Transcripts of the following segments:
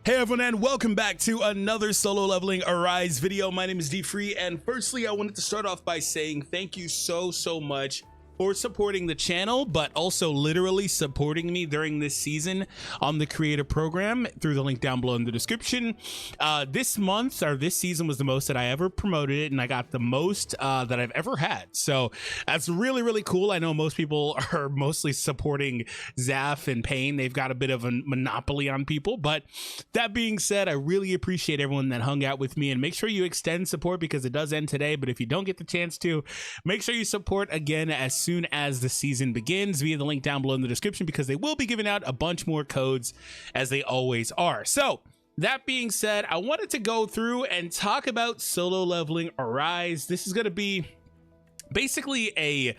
Hey everyone, and welcome back to another solo leveling Arise video. My name is DFree, and firstly I wanted to start off by saying thank you so much for supporting the channel, but also literally supporting me during this season on the creator program through the link down below in the description. This month, or this season, was the most that I ever promoted it, and I got the most that I've ever had. So that's really cool. I know most people are mostly supporting Zaf and Payne. They've got a bit of a monopoly on people, but that being said, I really appreciate everyone that hung out with me, and make sure you extend support because it does end today. But if you don't get the chance to, make sure you support again as soon as the season begins via the link down below in the description, because they will be giving out a bunch more codes as they always are. So that being said, I wanted to go through and talk about solo leveling Arise. This is going to be basically a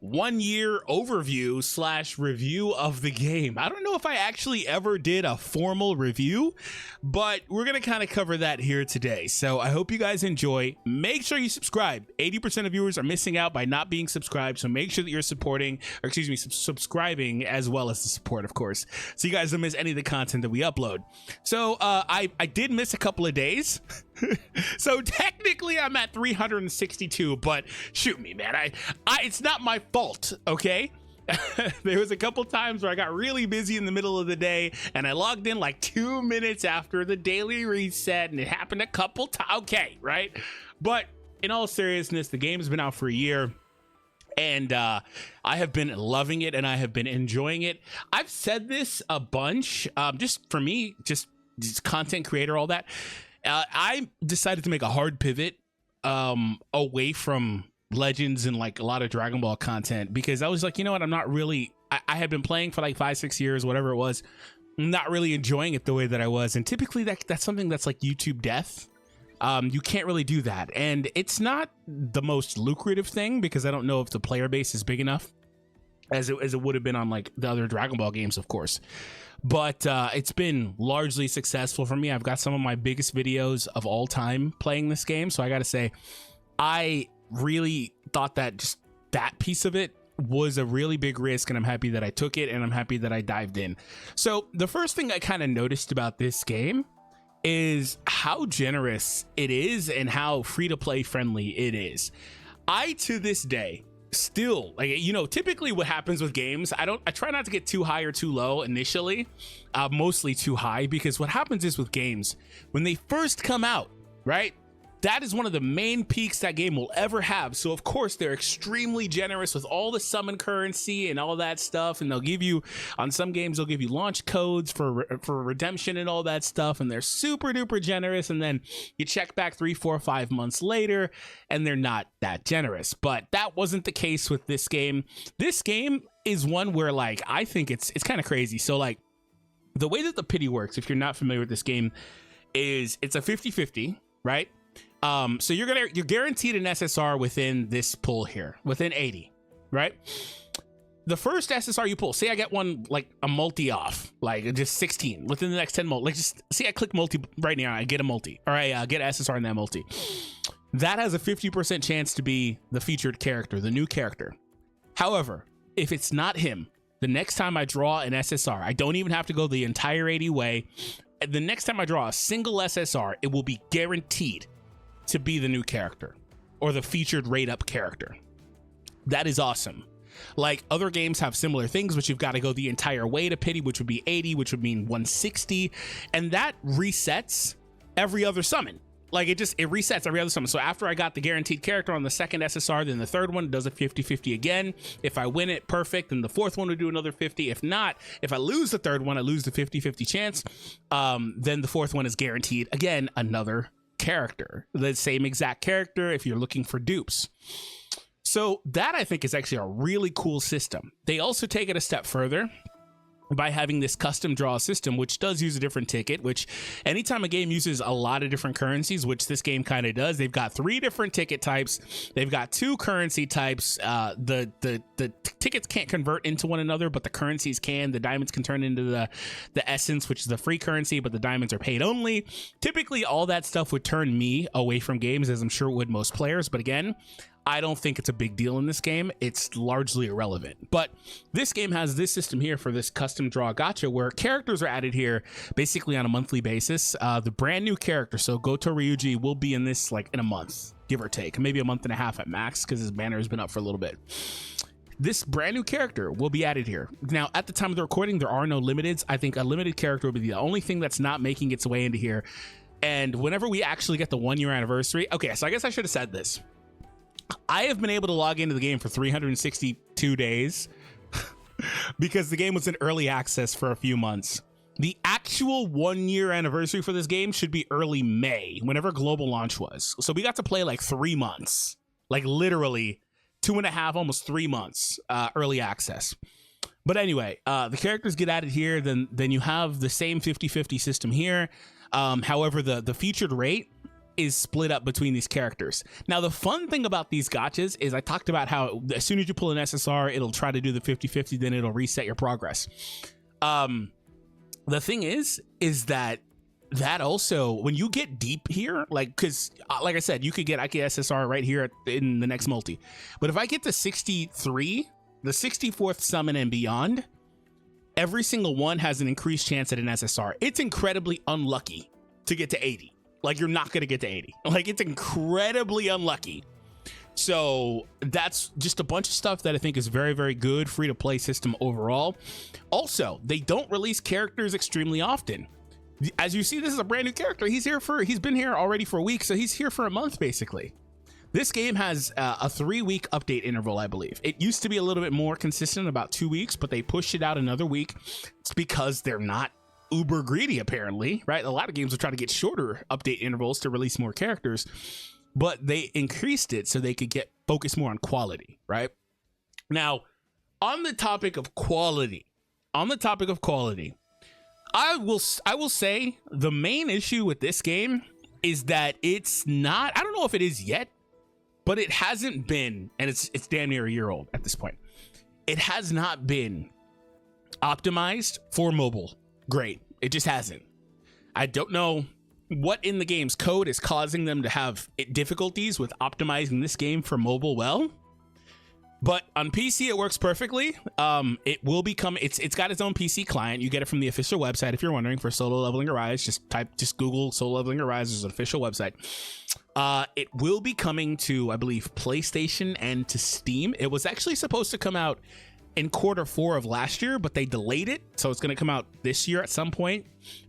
1 year overview slash review of the game. I don't know if I actually ever did a formal review, but we're going to kind of cover that here today. So I hope you guys enjoy. Make sure you subscribe. 80% of viewers are missing out by not being subscribed. So make sure that you're supporting, or excuse me, subscribing, as well as the support, of course, so you guys don't miss any of the content that we upload. So I did miss a couple of days. So technically I'm at 362, but shoot me, man. It's not my fault, okay? There was a couple times where I got really busy in the middle of the day, and I logged in like 2 minutes after the daily reset, and it happened a couple times. Okay, right? But in all seriousness, the game has been out for a year, and I have been loving it, and I have been enjoying it. I've said this a bunch, just for me, just content creator, all that. I decided to make a hard pivot away from Legends and like a lot of Dragon Ball content, because I was like, you know what, I'm not really, I had been playing for like 5-6 years, whatever it was, not really enjoying it the way that I was. And typically that's something that's like YouTube death. You can't really do that, and it's not the most lucrative thing, because I don't know if the player base is big enough as it would have been on like the other Dragon Ball games, of course. But it's been largely successful for me. I've got some of my biggest videos of all time playing this game. So I got to say, I really thought that just that piece of it was a really big risk, and I'm happy that I took it, and I'm happy that I dived in. So the first thing I kind of noticed about this game is how generous it is and how free-to-play friendly it is. I, to this day, still, like, you know, typically what happens with games, I try not to get too high or too low initially, mostly too high, because what happens is with games, when they first come out, right, that is one of the main peaks that game will ever have. So of course they're extremely generous with all the summon currency and all that stuff, and they'll give you, on some games they'll give you launch codes for redemption and all that stuff, and they're super duper generous. And then you check back 3, 4, 5 months later and they're not that generous. But that wasn't the case with this game. This game is one where, like, I think it's kind of crazy. So like, the way that the pity works, if you're not familiar with this game, is it's a 50-50, right? So you're guaranteed an SSR within this pool here, within 80, right? The first SSR you pull, say I get one like a multi off, like just 16 within the next 10 multi, like just see I click multi right now, I get a multi, or I get SSR in that multi. That has a 50% chance to be the featured character, the new character. However, if it's not him, the next time I draw an SSR, I don't even have to go the entire 80 way. The next time I draw a single SSR, it will be guaranteed to be the new character or the featured rate up character. That is awesome. Like, other games have similar things, which you've got to go the entire way to pity, which would be 80, which would mean 160, and that resets every other summon. Like, it resets every other summon. So after I got the guaranteed character on the second SSR, then the third one does a 50-50 again. If I win it, perfect. Then the fourth one would do another 50. If not, if I lose the third one, I lose the 50-50 chance. Then the fourth one is guaranteed again, another character, the same exact character, if you're looking for dupes. So that, I think, is actually a really cool system. They also take it a step further by having this custom draw system, which does use a different ticket, which anytime a game uses a lot of different currencies, which this game kind of does, they've got 3 different ticket types. They've got 2 currency types. The tickets can't convert into one another, but the currencies can. The diamonds can turn into the essence, which is the free currency, but the diamonds are paid only. Typically, all that stuff would turn me away from games, as I'm sure it would most players. But again, I don't think it's a big deal in this game. It's largely irrelevant. But this game has this system here for this custom draw gacha where characters are added here basically on a monthly basis. The brand new character, so Goto Ryuji, will be in this like in a month, give or take, maybe a month and a half at max, because his banner has been up for a little bit. This brand new character will be added here. Now, at the time of the recording, there are no limiteds. I think a limited character will be the only thing that's not making its way into here. And whenever we actually get the 1 year anniversary, okay, so I guess I should have said this. I have been able to log into the game for 362 days because the game was in early access for a few months. The actual 1 year anniversary for this game should be early May, whenever global launch was. So we got to play like 3 months, like literally 2.5, almost 3 months early access. But anyway, the characters get added here. Then you have the same 50-50 system here. However, the featured rate is split up between these characters. Now, the fun thing about these gachas is I talked about how as soon as you pull an SSR, it'll try to do the 50-50, then it'll reset your progress. The thing is that also, when you get deep here, like, because like I said, you could get SSR right here in the next multi. But if I get to 63, the 64th summon and beyond, every single one has an increased chance at an SSR. It's incredibly unlucky to get to 80. Like, you're not going to get to 80. Like, it's incredibly unlucky. So that's just a bunch of stuff that I think is very, very good free to play system overall. Also, they don't release characters extremely often. As you see, this is a brand new character. He's been here already for a week, so he's here for a month basically. This game has a 3-week update interval, I believe. It used to be a little bit more consistent, about 2 weeks, but they pushed it out another week. It's because they're not uber greedy, apparently, right? A lot of games will try to get shorter update intervals to release more characters, but they increased it so they could focus more on quality, right? Now, on the topic of quality, I will say the main issue with this game is that it's not, I don't know if it is yet, but it hasn't been, and it's damn near a year old at this point. It has not been optimized for mobile. Great. It just hasn't. I don't know what in the game's code is causing them to have difficulties with optimizing this game for mobile well, but on PC it works perfectly. It will become, it's got its own PC client. You get it from the official website. If you're wondering, for Solo Leveling Arise, just Google Solo Leveling Arise. There's an official website. It will be coming to, I believe, PlayStation and to Steam. It was actually supposed to come out in Q4 of last year, but they delayed it, so it's going to come out this year at some point.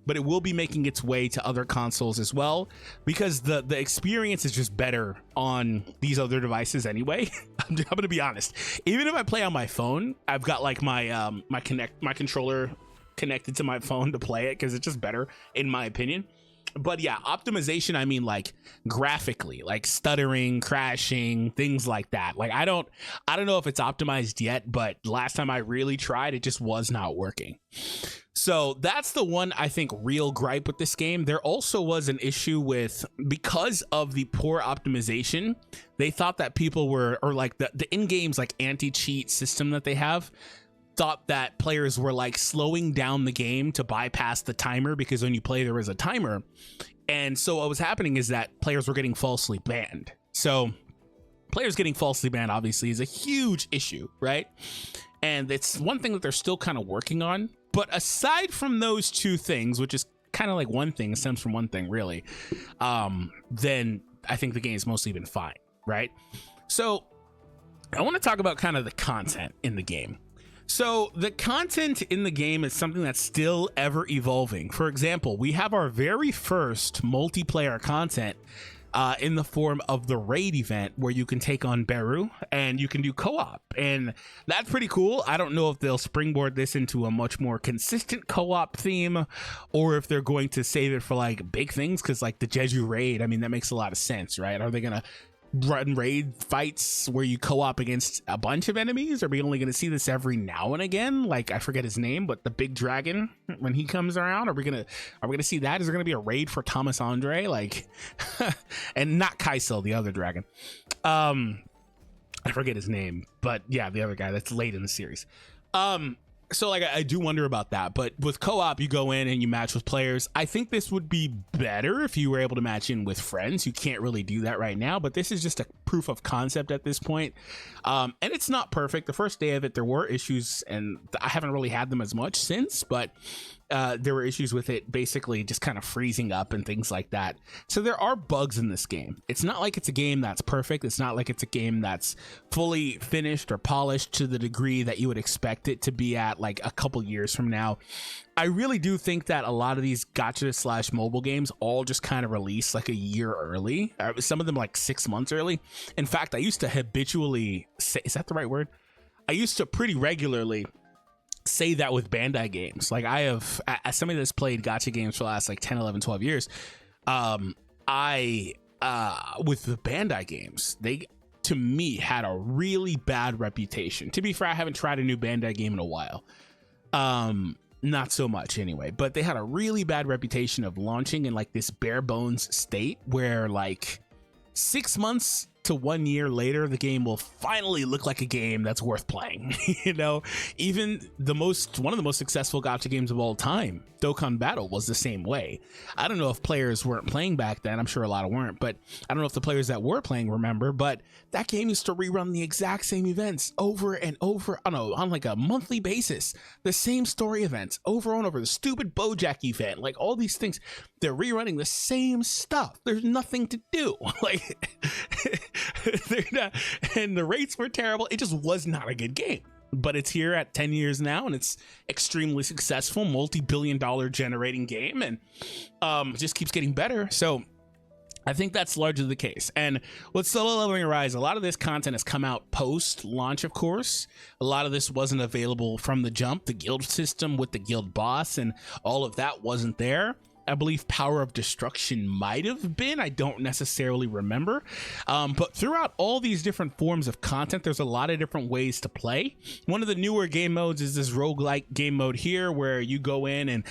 But it will be making its way to other consoles as well, because the experience is just better on these other devices anyway. I'm going to be honest. Even if I play on my phone, I've got like my my controller connected to my phone to play it, because it's just better in my opinion. But yeah, optimization, I mean, like graphically, like stuttering, crashing, things like that. Like I don't know if it's optimized yet, but last time I really tried, it just was not working. So that's the one, I think, real gripe with this game. There also was an issue with, because of the poor optimization, they thought that people were, or like the in-games like anti-cheat system that they have, thought that players were like slowing down the game to bypass the timer, because when you play there is a timer. And so what was happening is that players were getting falsely banned. So players getting falsely banned obviously is a huge issue, right? And it's one thing that they're still kind of working on. But aside from those two things, which is kind of like one thing, stems from one thing really, then I think the game's mostly been fine, right? So I want to talk about kind of the content in the game. So the content in the game is something that's still ever evolving. For example, we have our very first multiplayer content in the form of the raid event, where you can take on Beru and you can do co-op, and that's pretty cool. I don't know if they'll springboard this into a much more consistent co-op theme, or if they're going to save it for like big things, because like the Jeju raid, I mean, that makes a lot of sense, right? Are they gonna run raid fights where you co-op against a bunch of enemies? Are we only going to see this every now and again? Like, I forget his name, but the big dragon, when he comes around, are we gonna see that? Is there gonna be a raid for Thomas Andre, like and not Kaiso, the other dragon? I forget his name, but yeah, the other guy that's late in the series. So like I do wonder about that, but with co-op you go in and you match with players. I think this would be better if you were able to match in with friends. You can't really do that right now, but this is just a proof of concept at this point. And it's not perfect. The first day of it there were issues, and I haven't really had them as much since, but there were issues with it basically just kind of freezing up and things like that. So there are bugs in this game. It's not like it's a game that's perfect. It's not like it's a game that's fully finished or polished to the degree that you would expect it to be at like a couple years from now. I really do think that a lot of these gacha / mobile games all just kind of release like a year early. Some of them like 6 months early. In fact, I used to habitually say, is that the right word? I used to pretty regularly say that with Bandai games. Like I have, as somebody that's played gacha games for the last like 10, 11, 12 years, with the Bandai games, they, to me, had a really bad reputation. To be fair, I haven't tried a new Bandai game in a while. Not so much anyway, but they had a really bad reputation of launching in like this bare bones state where like 6 months to 1 year later, the game will finally look like a game that's worth playing. You know, even one of the most successful gacha games of all time, Dokkan Battle, was the same way. I don't know if players weren't playing back then. I'm sure a lot of weren't, but I don't know if the players that were playing remember, but that game used to rerun the exact same events over and over on like a monthly basis. The same story events over and over, the stupid BoJack event, like all these things. They're rerunning the same stuff. There's nothing to do. Like they're not, and the rates were terrible. It just was not a good game. But it's here at 10 years now, and it's extremely successful, multi-billion-dollar generating game, and just keeps getting better. So I think that's largely the case. And with Solo Leveling Arise, a lot of this content has come out post-launch, of course. A lot of this wasn't available from the jump. The guild system with the guild boss and all of that wasn't there. I believe Power of Destruction might have been. I don't necessarily remember. But throughout all these different forms of content, there's a lot of different ways to play. One of the newer game modes is this roguelike game mode here, where you go in and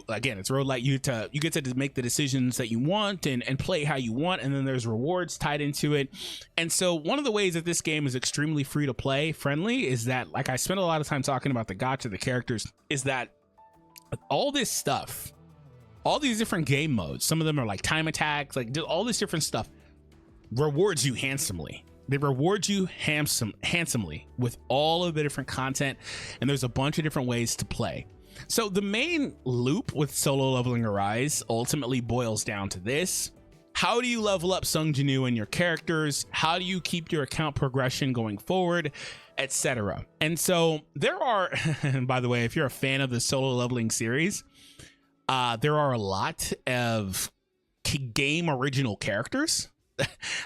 again, it's roguelike. You get to make the decisions that you want and play how you want. And then there's rewards tied into it. And so one of the ways that this game is extremely free to play friendly is that, like I spent a lot of time talking about the gacha, the characters, is that all this stuff, all these different game modes, some of them are like time attacks, like all this different stuff, rewards you handsomely. They reward you handsomely with all of the different content, and there's a bunch of different ways to play. So the main loop with Solo Leveling Arise ultimately boils down to this. How do you level up Sung Jinwoo and your characters? How do you keep your account progression going forward, etc.? And so there are, and by the way, if you're a fan of the Solo Leveling series, there are a lot of game original characters.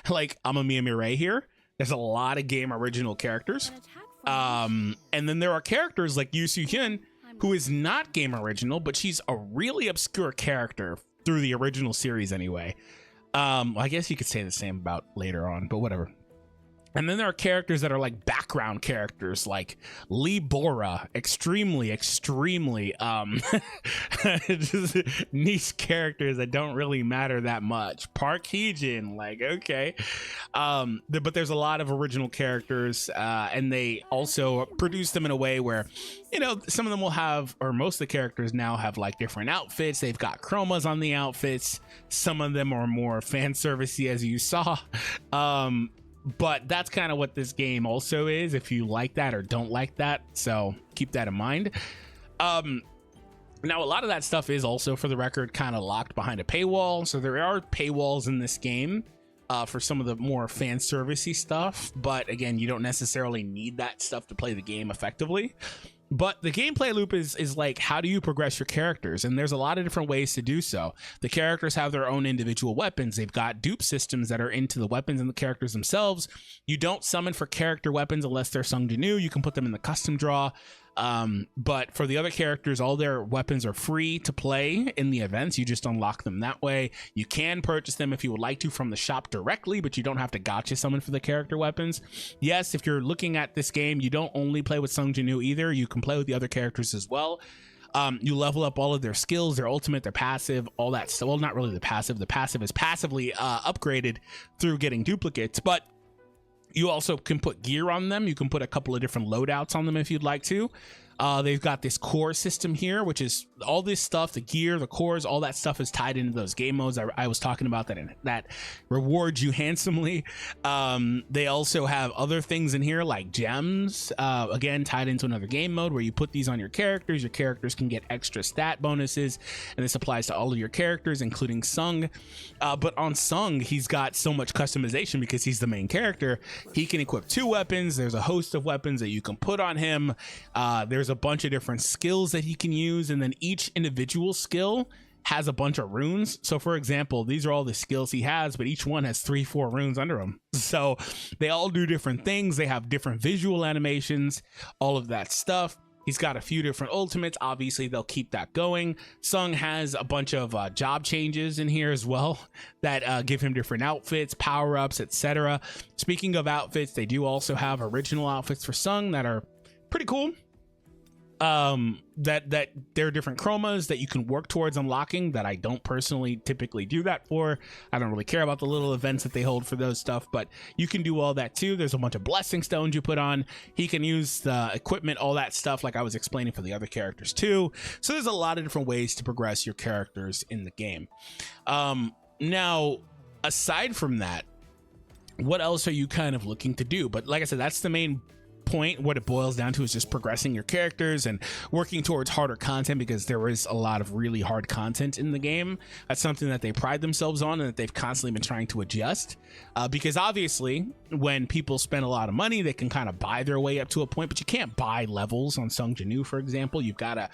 Like Amamiya Mirai here. There's a lot of game original characters. And then there are characters like Yu Hyun, who is not game original, but she's a really obscure character through the original series anyway. I guess you could say the same about later on, but whatever. And then there are characters that are like background characters, like Lee Bora, extremely just niche characters that don't really matter that much. Park Heejin, like, okay. But there's a lot of original characters, and they also produce them in a way where, you know, some of them will have, or most of the characters now have like different outfits. They've got chromas on the outfits. Some of them are more fan servicey, as you saw. But that's kind of what this game also is, if you like that or don't like that. So keep that in mind. Now, a lot of that stuff is also, for the record, kind of locked behind a paywall. So there are paywalls in this game for some of the more fan servicey stuff. But again, you don't necessarily need that stuff to play the game effectively. But the gameplay loop is like, how do you progress your characters? And there's a lot of different ways to do so. The characters have their own individual weapons. They've got dupe systems that are into the weapons and the characters themselves. You don't summon for character weapons unless they're Sung Jinwoo. You can put them in the custom draw. But for the other characters, all their weapons are free to play in the events. You just unlock them that way. You can purchase them if you would like to from the shop directly, but you don't have to gacha summon for the character weapons. Yes, if you're looking at this game, you don't only play with Sung Jinwoo either. You can play with the other characters as well. You level up all of their skills, their ultimate, their passive, all that stuff. Well, not really the passive. The passive is passively upgraded through getting duplicates, but you also can put gear on them. You can put a couple of different loadouts on them if you'd like to. They've got this core system here, which is all this stuff, the gear, the cores, all that stuff is tied into those game modes I was talking about that rewards you handsomely. They also have other things in here like gems, again tied into another game mode where you put these on your characters. Your characters can get extra stat bonuses, and this applies to all of your characters, including Sung. But on Sung, he's got so much customization because he's the main character. He can equip 2 weapons. There's a host of weapons that you can put on him. There's a bunch of different skills that he can use, and then each individual skill has a bunch of runes. So for example, these are all the skills he has, but each one has 3-4 runes under them. So they all do different things. They have different visual animations, all of that stuff. He's got a few different ultimates. Obviously, they'll keep that going. Sung has a bunch of job changes in here as well that give him different outfits, power-ups, etc. Speaking of outfits, they do also have original outfits for Sung that are pretty cool. That there are different chromas that you can work towards unlocking that I don't personally typically do that for. I don't really care about the little events that they hold for those stuff, but you can do all that too. There's a bunch of blessing stones you put on. He can use the equipment, all that stuff like I was explaining for the other characters too. So there's a lot of different ways to progress your characters in the game. Now, aside from that, what else are you kind of looking to do? But like I said, that's the main point. What it boils down to is just progressing your characters and working towards harder content, because there is a lot of really hard content in the game. That's something that they pride themselves on and that they've constantly been trying to adjust, because obviously when people spend a lot of money, they can kind of buy their way up to a point, but you can't buy levels on Sung Jinu, for example. You've got to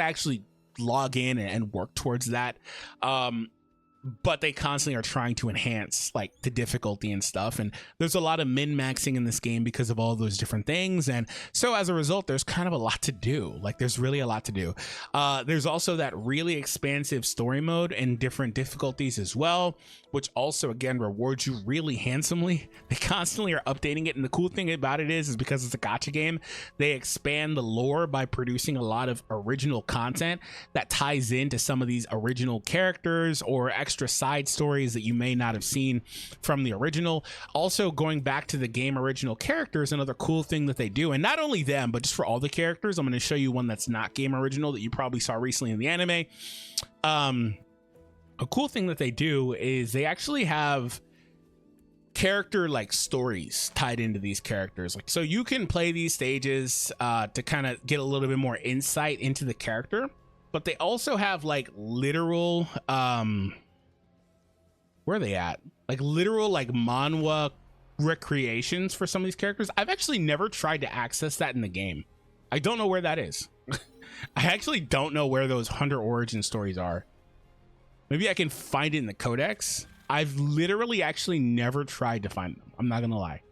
actually log in and work towards that. But they constantly are trying to enhance like the difficulty and stuff, and there's a lot of min-maxing in this game because of all those different things, and so as a result there's kind of a lot to do. Like there's really a lot to do. There's also that really expansive story mode and different difficulties as well, which also again rewards you really handsomely. They constantly are updating it, and the cool thing about it is because it's a gacha game, they expand the lore by producing a lot of original content that ties into some of these original characters or extra side stories that you may not have seen from the original. Also, going back to the game original characters, another cool thing that they do, and not only them but just for all the characters, I'm going to show you one that's not game original that you probably saw recently in the anime. A cool thing that they do is they actually have character like stories tied into these characters. Like, so you can play these stages to kind of get a little bit more insight into the character, but they also have like literal where are they at? Like literal like manhwa recreations for some of these characters. I've actually never tried to access that in the game. I don't know where that is. I actually don't know where those Hunter origin stories are. Maybe I can find it in the codex. I've literally actually never tried to find them. I'm not gonna lie.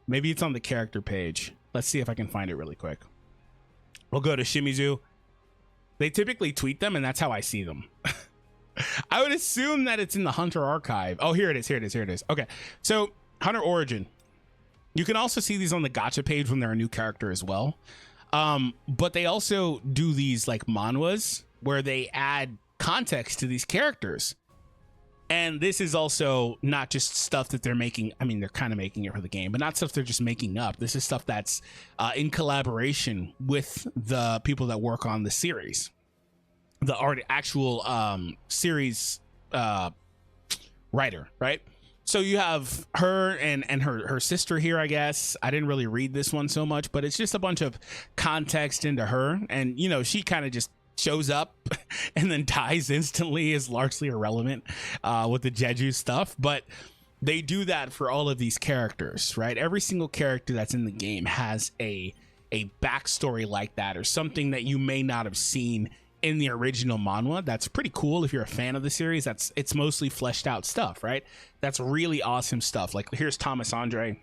Maybe it's on the character page. Let's see if I can find it really quick. We'll go to Shimizu. They typically tweet them, and that's how I see them. I would assume that it's in the Hunter archive. Oh, here it is. Here it is. Here it is. Okay. So Hunter origin. You can also see these on the gacha page when they're a new character as well. But they also do these like manhwas where they add context to these characters. And this is also not just stuff that they're making. I mean, they're kind of making it for the game, but not stuff they're just making up. This is stuff that's in collaboration with the people that work on the series. The actual series writer, right? So you have her and her sister here, I guess. I didn't really read this one so much, but it's just a bunch of context into her. And, you know, she kind of just shows up and then dies instantly, is largely irrelevant with the Jeju stuff. But they do that for all of these characters, right? Every single character that's in the game has a backstory like that, or something that you may not have seen in the original manhwa. That's pretty cool if you're a fan of the series. It's mostly fleshed out stuff, right? That's really awesome stuff. Like here's Thomas Andre,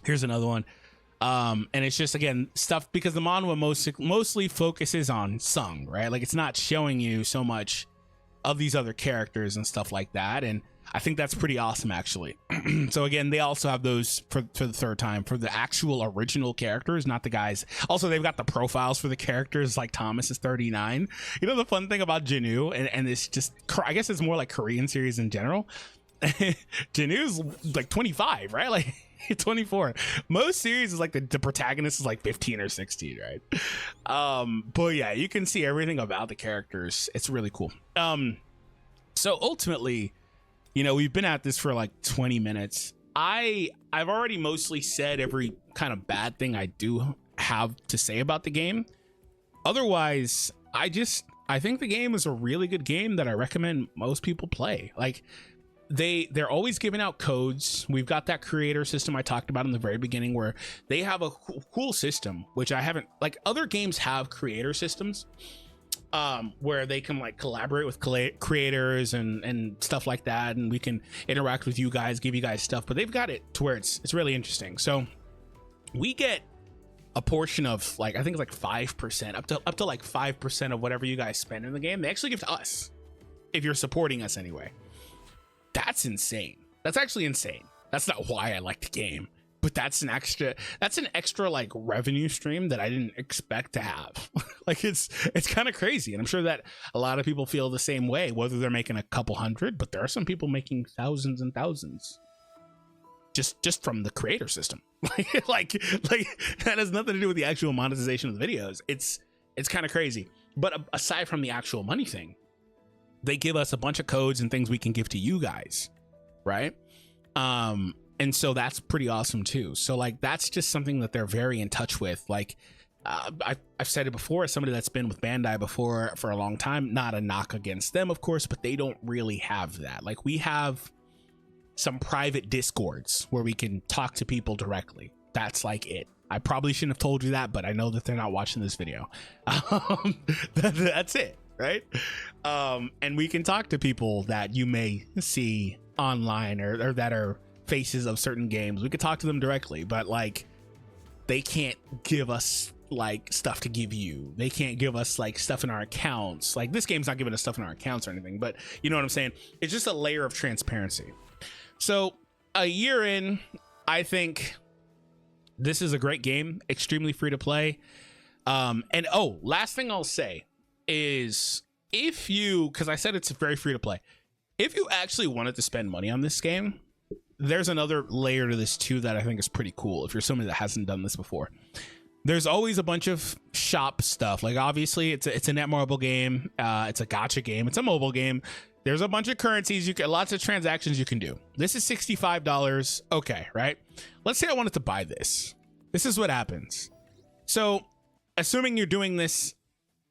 here's another one, and it's just again stuff because the manhwa mostly focuses on Sung, right? Like it's not showing you so much of these other characters and stuff like that, and I think that's pretty awesome actually. So again, they also have those for the third time for the actual original characters, not the guys. Also, they've got the profiles for the characters, like Thomas is 39. You know, the fun thing about Jinu, and it's just, I guess it's more like Korean series in general. Jinu's like 25, right? Like 24. Most series is like the protagonist is like 15 or 16, right? But yeah, you can see everything about the characters. It's really cool. So ultimately, you know, we've been at this for like 20 minutes. I've already mostly said every kind of bad thing I do have to say about the game. Otherwise, I think the game is a really good game that I recommend most people play. Like, they're always giving out codes. We've got that creator system I talked about in the very beginning, where they have a cool system, which I haven't, like, other games have creator systems where they can like collaborate with creators and stuff like that, and we can interact with you guys, give you guys stuff, but they've got it to where it's really interesting. So we get a portion of, like, I think it's like 5%, up to like 5% of whatever you guys spend in the game. They actually give to us if you're supporting us anyway. That's insane. That's actually insane. That's not why I like the game, but that's an extra like revenue stream that I didn't expect to have. Like, it's kind of crazy, and I'm sure that a lot of people feel the same way, whether they're making a couple hundred, but there are some people making thousands and thousands just from the creator system. like that has nothing to do with the actual monetization of the videos. It's kind of crazy. But aside from the actual money thing, they give us a bunch of codes and things we can give to you guys, right? And so that's pretty awesome too. So like, that's just something that they're very in touch with. Like, I've said it before, as somebody that's been with Bandai before for a long time, not a knock against them, of course, but they don't really have that. Like, we have some private discords where we can talk to people directly. That's like it. I probably shouldn't have told you that, but I know that they're not watching this video. That's it. Right? And we can talk to people that you may see online or that are faces of certain games. We could talk to them directly, but like, they can't give us like stuff to give you. They can't give us like stuff in our accounts. Like, this game's not giving us stuff in our accounts or anything, but you know what I'm saying? It's just a layer of transparency. So a year in, I think this is a great game, extremely free to play. And last thing I'll say is, if you, because I said it's very free to play, if you actually wanted to spend money on this game, there's another layer to this too that I think is pretty cool. If you're somebody that hasn't done this before, there's always a bunch of shop stuff. Like, obviously it's a Netmarble game, it's a gacha game, it's a mobile game. There's a bunch of currencies, you get lots of transactions you can do. This is $65. Okay, right? Let's say I wanted to buy this. This is what happens. So assuming you're doing this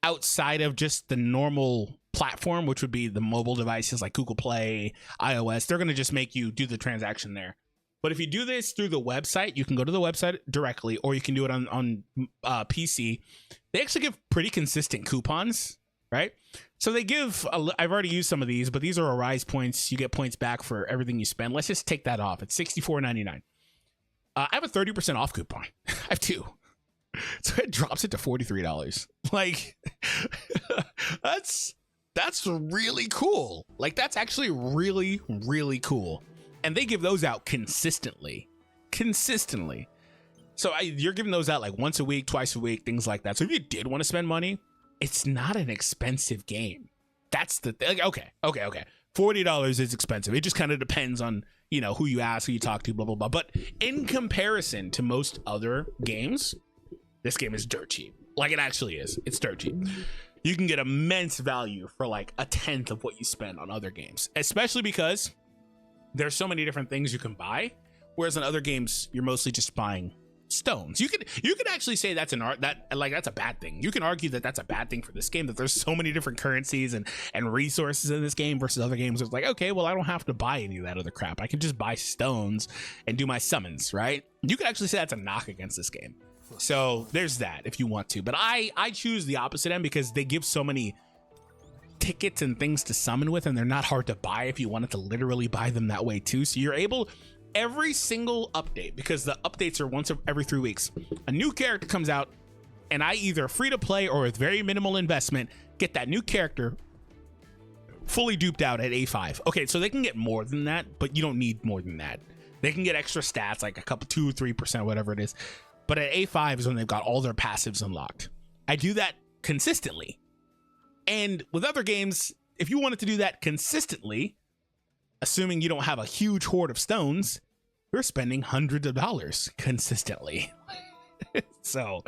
outside of just the normal platform, which would be the mobile devices like Google Play, iOS, they're going to just make you do the transaction there. But if you do this through the website, you can go to the website directly, or you can do it on PC. They actually give pretty consistent coupons, right? So they give, I've already used some of these, but these are Arise points. You get points back for everything you spend. Let's just take that off. It's $64.99. I have a 30% off coupon. I have two. So it drops it to $43. Like, that's really cool. Like, that's actually really, really cool. And they give those out consistently. So you're giving those out like once a week, twice a week, things like that. So if you did want to spend money, it's not an expensive game. That's the thing. Like, okay. $40 is expensive. It just kind of depends on, you know, who you ask, who you talk to, blah, blah, blah. But in comparison to most other games, this game is dirt cheap. Like, it actually is. It's dirt cheap. You can get immense value for like a tenth of what you spend on other games, especially because there's so many different things you can buy. Whereas in other games, you're mostly just buying stones. You could actually say that's that's a bad thing. You can argue that that's a bad thing for this game, that there's so many different currencies and resources in this game versus other games. It's like, okay, well, I don't have to buy any of that other crap. I can just buy stones and do my summons, right? You could actually say that's a knock against this game. So there's that if you want to, but I choose the opposite end because they give so many tickets and things to summon with, and they're not hard to buy if you wanted to literally buy them that way too. So you're able, every single update, because the updates are once every 3 weeks, a new character comes out, and I either free to play or with very minimal investment get that new character fully duped out at A5. Okay, so they can get more than that, but you don't need more than that. They can get extra stats like a couple 2-3%, whatever it is. But at A5 is when they've got all their passives unlocked. I do that consistently. And with other games, if you wanted to do that consistently, assuming you don't have a huge hoard of stones, we're spending hundreds of dollars consistently. So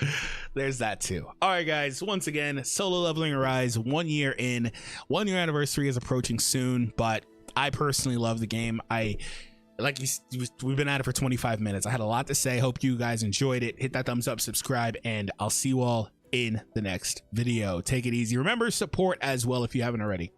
there's that too. All right, guys, once again, Solo Leveling Arise 1 year in. 1 year anniversary is approaching soon, but I personally love the game. We've been at it for 25 minutes. I had a lot to say. Hope you guys enjoyed it. Hit that thumbs up, subscribe, and I'll see you all in the next video. Take it easy. Remember, support as well if you haven't already.